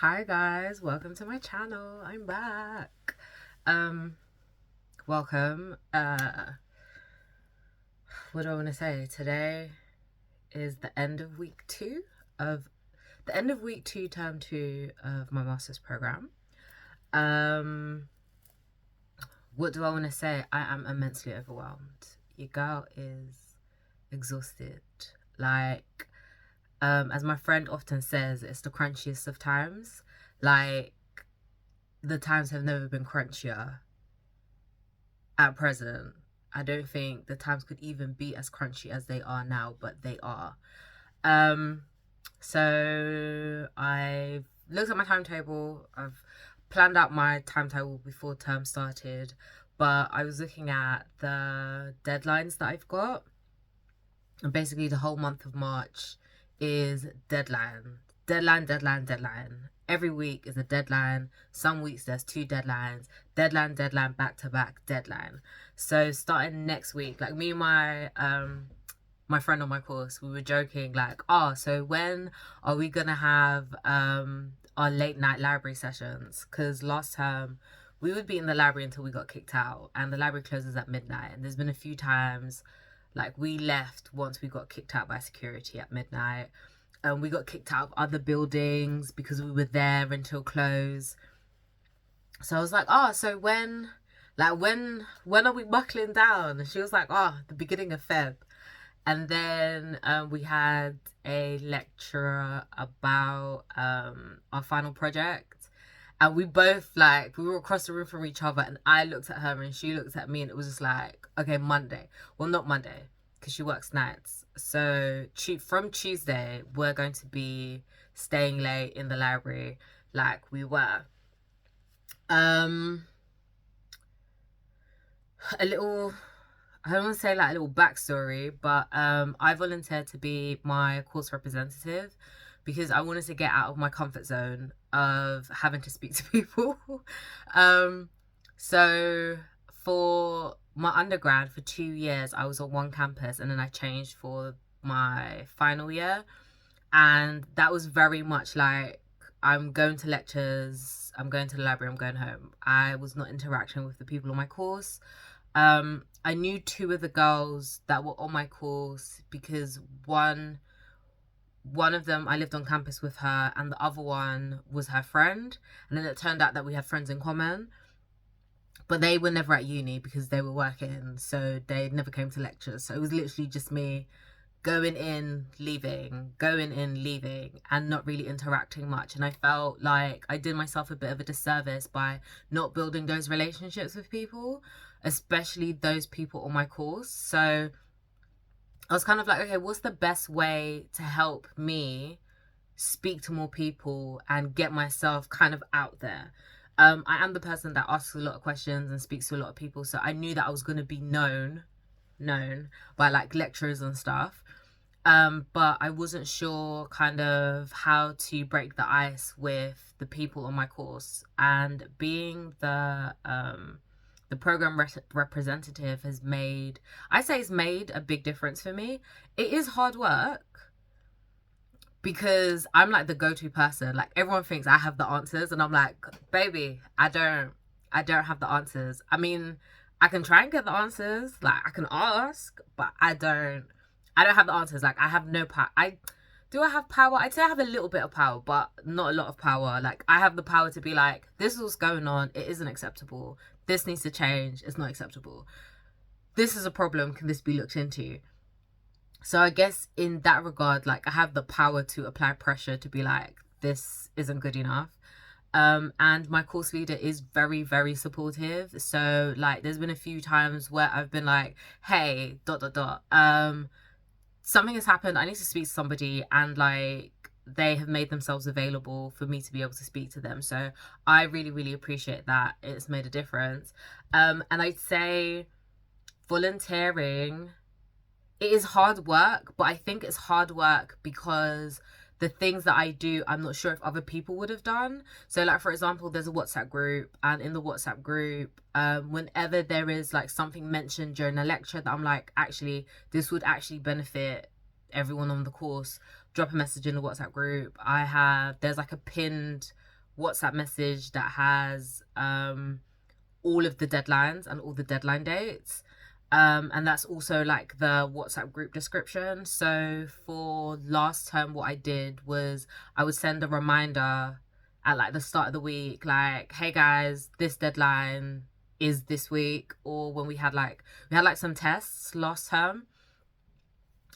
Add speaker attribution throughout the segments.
Speaker 1: Hi guys, welcome to my channel. I'm back. Um, welcome. What do I want to say? Today is the end of of week two, term two of my master's program. Um, what do I want to say? I am immensely overwhelmed. Your girl is exhausted. Like, as my friend often says, it's the crunchiest of times. Like, the times have never been crunchier at present. I don't think the times could even be as crunchy as they are now, but they are. Um, so I've looked at my timetable. I've planned out my timetable before term started, but I was looking at the deadlines that I've got. And basically the whole month of March is deadline. Deadline, deadline, deadline. Every week is a deadline. Some weeks there's two deadlines. Deadline, deadline, back to back, deadline. So starting next week, like me and my friend on my course, we were joking like, oh, so when are we gonna have our late night library sessions? Because last term we would be in the library until we got kicked out, and the library closes at midnight. And there's been a few times like we left once we got kicked out by security at midnight. And we got kicked out of other buildings because we were there until close. So I was like, oh, so when are we buckling down? And she was like, oh, the beginning of Feb. And then we had a lecture about our final project. And we both, like, we were across the room from each other, and I looked at her and she looked at me, and it was just like, okay, Monday. Well, not Monday, because she works nights. So from Tuesday, we're going to be staying late in the library like we were. A little, I don't want to say like a little backstory, but I volunteered to be my course representative because I wanted to get out of my comfort zone of having to speak to people. um, so for my undergrad, for 2 years, I was on one campus, and then I changed for my final year. And that was very much like, I'm going to lectures, I'm going to the library, I'm going home. I was not interacting with the people on my course. I knew two of the girls that were on my course because one of them I lived on campus with her, and the other one was her friend. And then it turned out that we had friends in common, but they were never at uni because they were working, so they never came to lectures. So it was literally just me going in, leaving, and not really interacting much. And I felt like I did myself a bit of a disservice by not building those relationships with people, especially those people on my course. So I was kind of like, okay, what's the best way to help me speak to more people and get myself kind of out there? I am the person that asks a lot of questions and speaks to a lot of people, so I knew that I was going to be known by like lecturers and stuff. But I wasn't sure kind of how to break the ice with the people on my course. And being the program representative has made, I say it's made a big difference for me. It is hard work because I'm like the go-to person. Like everyone thinks I have the answers, and I'm like, baby, I don't have the answers. I mean, I can try and get the answers, like I can ask, but I don't have the answers. Like I have no power. I have power? I'd say I have a little bit of power, but not a lot of power. Like I have the power to be like, this is what's going on, it isn't acceptable, this needs to change, it's not acceptable, this is a problem, can this be looked into? So I guess in that regard, like I have the power to apply pressure to be like, this isn't good enough. And my course leader is very, very supportive. So like there's been a few times where I've been like, hey, dot dot dot, something has happened, I need to speak to somebody, and like they have made themselves available for me to be able to speak to them. So I really, really appreciate that. It's made a difference. And I'd say volunteering, it is hard work, but I think it's hard work because the things that I do, I'm not sure if other people would have done. So like, for example, there's a WhatsApp group, and in the WhatsApp group, whenever there is like something mentioned during a lecture that I'm like, actually, this would actually benefit everyone on the course, drop a message in the WhatsApp group. There's like a pinned WhatsApp message that has all of the deadlines and all the deadline dates. And that's also like the WhatsApp group description. So for last term, what I did was I would send a reminder at like the start of the week, like, hey guys, this deadline is this week. Or when we had like some tests last term,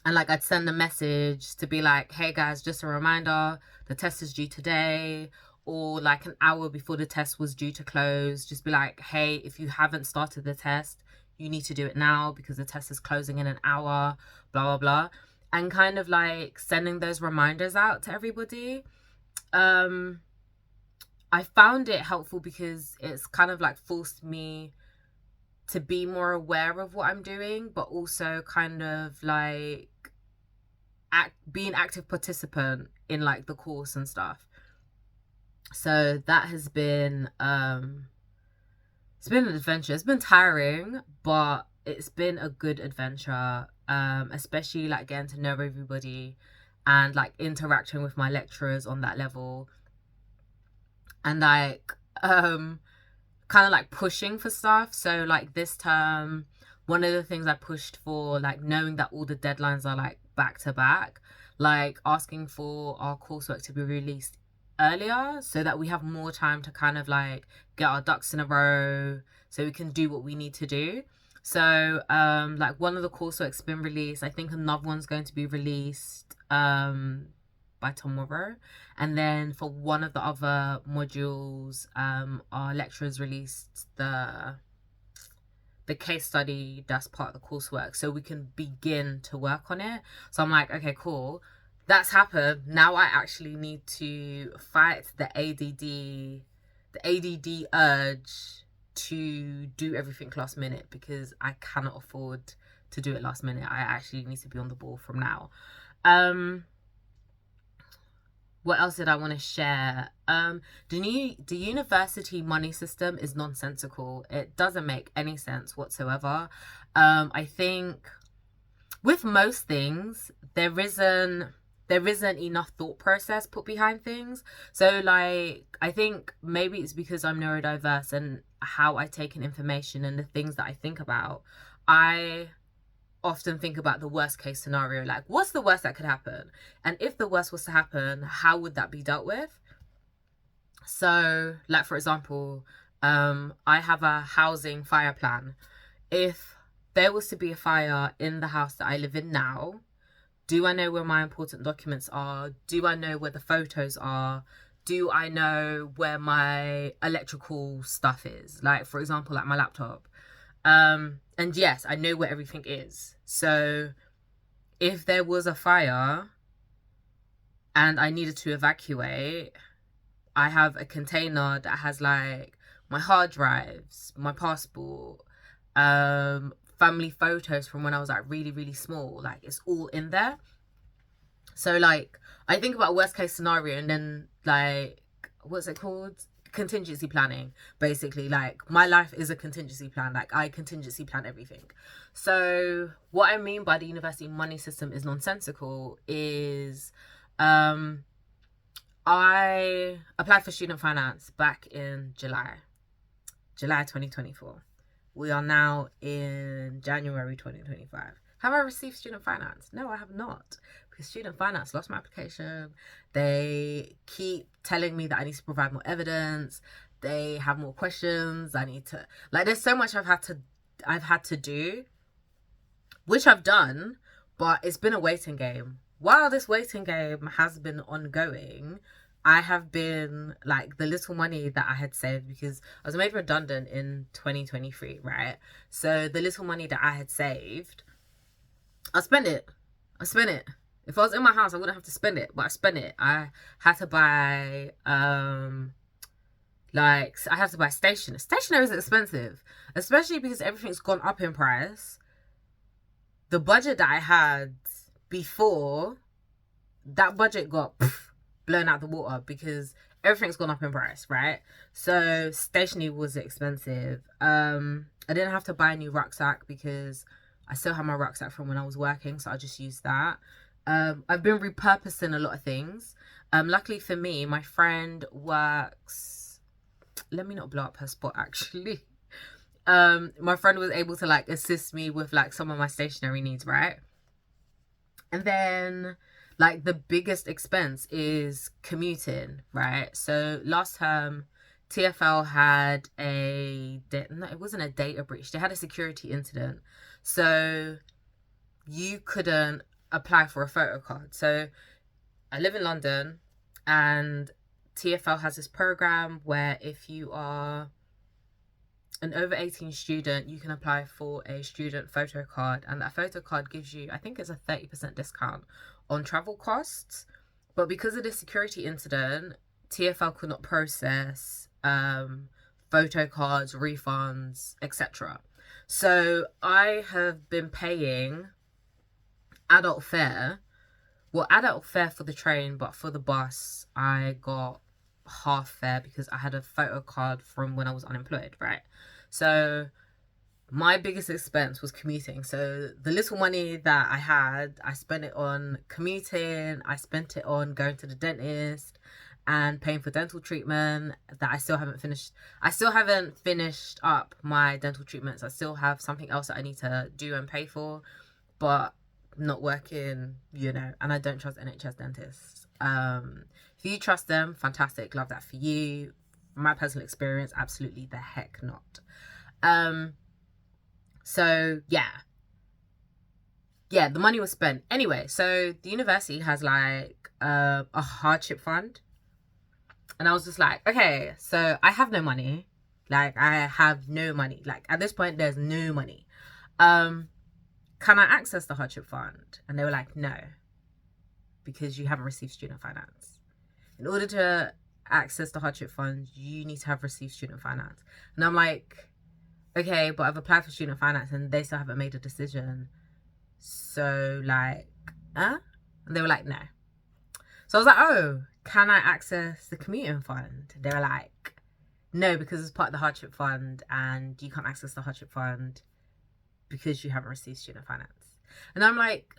Speaker 1: and like I'd send a message to be like, hey guys, just a reminder, the test is due today. Or like an hour before the test was due to close, just be like, hey, if you haven't started the test, you need to do it now because the test is closing in an hour, blah blah blah. And kind of like sending those reminders out to everybody. I found it helpful because it's kind of like forced me to be more aware of what I'm doing, but also kind of like be an active participant in like the course and stuff. So that has been it's been an adventure. It's been tiring, but it's been a good adventure. Especially like getting to know everybody and like interacting with my lecturers on that level, and like kind of like pushing for stuff. So like this term, one of the things I pushed for, like knowing that all the deadlines are like back to back, like asking for our coursework to be released earlier so that we have more time to kind of like get our ducks in a row so we can do what we need to do. So like one of the coursework's been released. I think another one's going to be released by tomorrow. And then for one of the other modules, our lecturers released the case study that's part of the coursework, so we can begin to work on it. So I'm like, okay, cool, that's happened. Now I actually need to fight the ADD urge to do everything last minute, because I cannot afford to do it last minute. I actually need to be on the ball from now. What else did I want to share? The university money system is nonsensical. It doesn't make any sense whatsoever. I think with most things, there isn't enough thought process put behind things. So like, I think maybe it's because I'm neurodiverse and how I take in information and the things that I think about. I often think about the worst case scenario, like what's the worst that could happen, and if the worst was to happen, how would that be dealt with? So like, for example, I have a housing fire plan. If there was to be a fire in the house that I live in now, do I know where my important documents are? Do I know where the photos are? Do I know where my electrical stuff is? Like, for example, like my laptop. And yes, I know where everything is. So if there was a fire and I needed to evacuate, I have a container that has like my hard drives, my passport, family photos from when I was like really, really small. Like, it's all in there. So like, I think about worst case scenario, and then like, what's it called? Contingency planning. Basically, like, my life is a contingency plan. Like, I contingency plan everything. So what I mean by the university money system is nonsensical is I applied for student finance back in July 2024. We are now in January 2025. Have I received student finance? No, I have not, because student finance lost my application. They keep telling me that I need to provide more evidence. They have more questions. I need to, like, there's so much I've had to do, which I've done, but it's been a waiting game. While this waiting game has been ongoing, I have been, like, the little money that I had saved, because I was made redundant in 2023, right? So the little money that I had saved, I spent it. If I was in my house, I wouldn't have to spend it, but I spent it. I had to buy, stationery. Stationery is expensive, especially because everything's gone up in price. The budget that I had before, that budget got blown out the water because everything's gone up in price, right? So stationery was expensive. I didn't have to buy a new rucksack because I still have my rucksack from when I was working, so I just used that. I've been repurposing a lot of things. Luckily for me, my friend works, let me not blow up her spot actually. My friend was able to like assist me with like some of my stationery needs, right? And then like the biggest expense is commuting, right? So last term TFL had no, it wasn't a data breach. They had a security incident. So you couldn't apply for a photo card. So I live in London, and TFL has this program where if you are an over 18 student, you can apply for a student photo card, and that photo card gives you, I think it's a 30% discount on travel costs. But because of the security incident, TFL could not process photo cards, refunds, etc. So I have been paying adult fare for the train, but for the bus I got half fare because I had a photo card from when I was unemployed, right? So my biggest expense was commuting. So the little money that I had, I spent it on commuting, I spent it on going to the dentist and paying for dental treatment that I still haven't finished. I still haven't finished up my dental treatments. I still have something else that I need to do and pay for, but not working, you know, and I don't trust NHS dentists. If you trust them, fantastic, love that for you. From my personal experience, absolutely the heck not. So yeah, the money was spent anyway. So the university has like a hardship fund, and I was just like, okay, so I have no money. Like I have no money. Like at this point, there's no money. Can I access the hardship fund? And they were like, no, because you haven't received student finance. In order to access the hardship fund, you need to have received student finance. And I'm like, okay, but I've applied for student finance and they still haven't made a decision. So like, And they were like, no. So I was like, oh, can I access the commuting fund? They were like, no, because it's part of the hardship fund and you can't access the hardship fund because you haven't received student finance. And I'm like,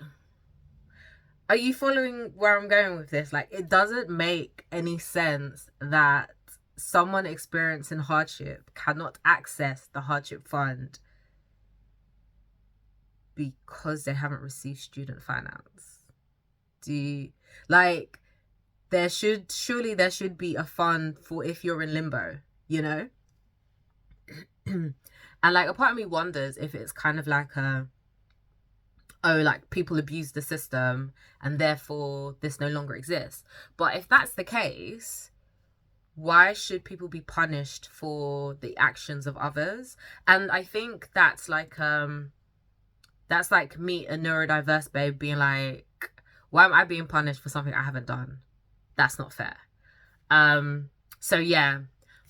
Speaker 1: are you following where I'm going with this? Like, it doesn't make any sense that someone experiencing hardship cannot access the hardship fund because they haven't received student finance. There should be a fund for if you're in limbo, you know? And like a part of me wonders if it's kind of like like people abuse the system and therefore this no longer exists. But if that's the case, why should people be punished for the actions of others? And I think that's like me, a neurodiverse babe, being like, why am I being punished for something I haven't done? That's not fair. So yeah,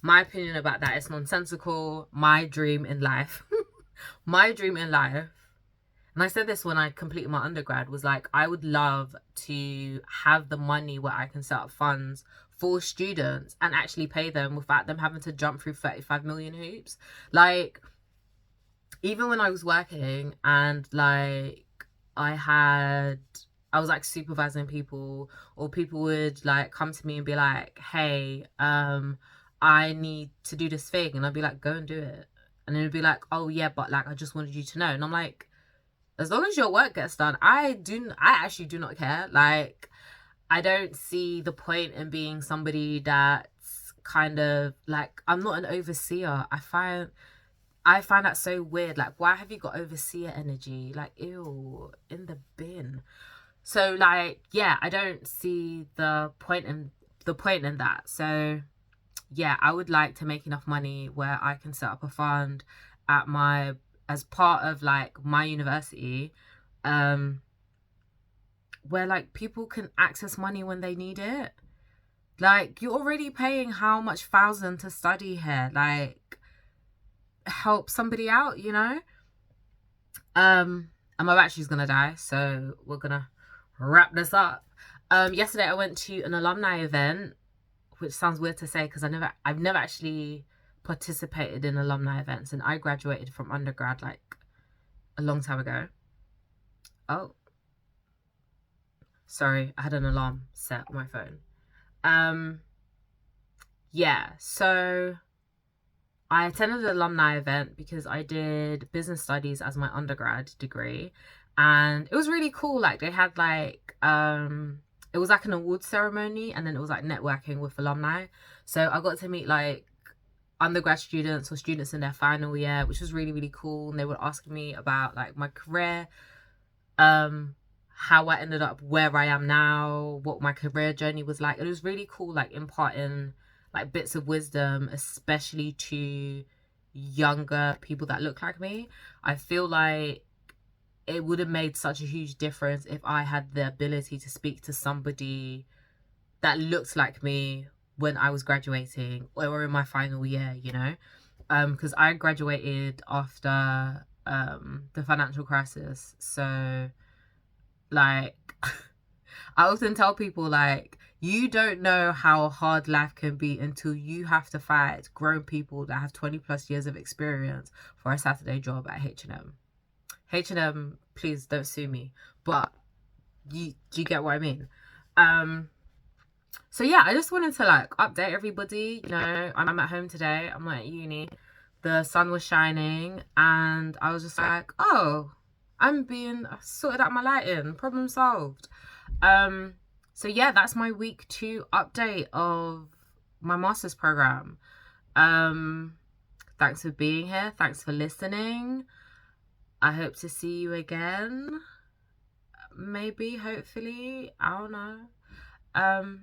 Speaker 1: my opinion about that is nonsensical. My dream in life, and I said this when I completed my undergrad, was like, I would love to have the money where I can set up funds for students and actually pay them without them having to jump through 35 million hoops. Like, even when I was working and like I was like supervising people, or people would like come to me and be like, hey, I need to do this thing, and I'd be like, go and do it. And then it'd be like, oh yeah, but like I just wanted you to know. And I'm like, as long as your work gets done, I actually do not care. Like, I don't see the point in being somebody that's kind of like, I'm not an overseer. I find that so weird. Like, why have you got overseer energy? Like, ew, in the bin. So like, yeah, I don't see the point in that. So yeah, I would like to make enough money where I can set up a fund as part of like my university, where like people can access money when they need it. Like, you're already paying how much thousand to study here. Like, help somebody out, you know? And my battery's gonna die, so we're gonna wrap this up. Yesterday I went to an alumni event, which sounds weird to say because I've never actually participated in alumni events, and I graduated from undergrad like a long time ago. Oh, sorry, I had an alarm set on my phone. Yeah, so I attended an alumni event because I did business studies as my undergrad degree, and it was really cool. Like they had like it was like an awards ceremony, and then it was like networking with alumni. So I got to meet like undergrad students or students in their final year, which was really, really cool. And they were asking me about like my career, how I ended up where I am now, what my career journey was like. It was really cool, like imparting like bits of wisdom, especially to younger people that look like me. I feel like it would have made such a huge difference if I had the ability to speak to somebody that looked like me when I was graduating or in my final year, you know? Because I graduated after the financial crisis. So like I often tell people like you don't know how hard life can be until you have to fight grown people that have 20 plus years of experience for a Saturday job at H&M. H&M, please don't sue me. But do you get what I mean? So yeah, I just wanted to like update everybody. You know, I'm at home today. I'm not at uni. The sun was shining, and I was just like, oh, I'm being sorted out my lighting. Problem solved. So yeah, that's my week 2 update of my master's program. Thanks for being here. Thanks for listening. I hope to see you again. Maybe, hopefully. I don't know.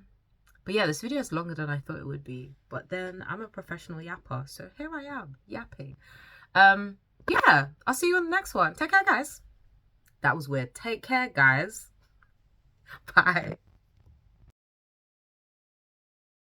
Speaker 1: But yeah, this video is longer than I thought it would be. But then I'm a professional yapper, so here I am, yapping. Yeah, I'll see you on the next one. Take care, guys. That was weird. Take care, guys. Bye.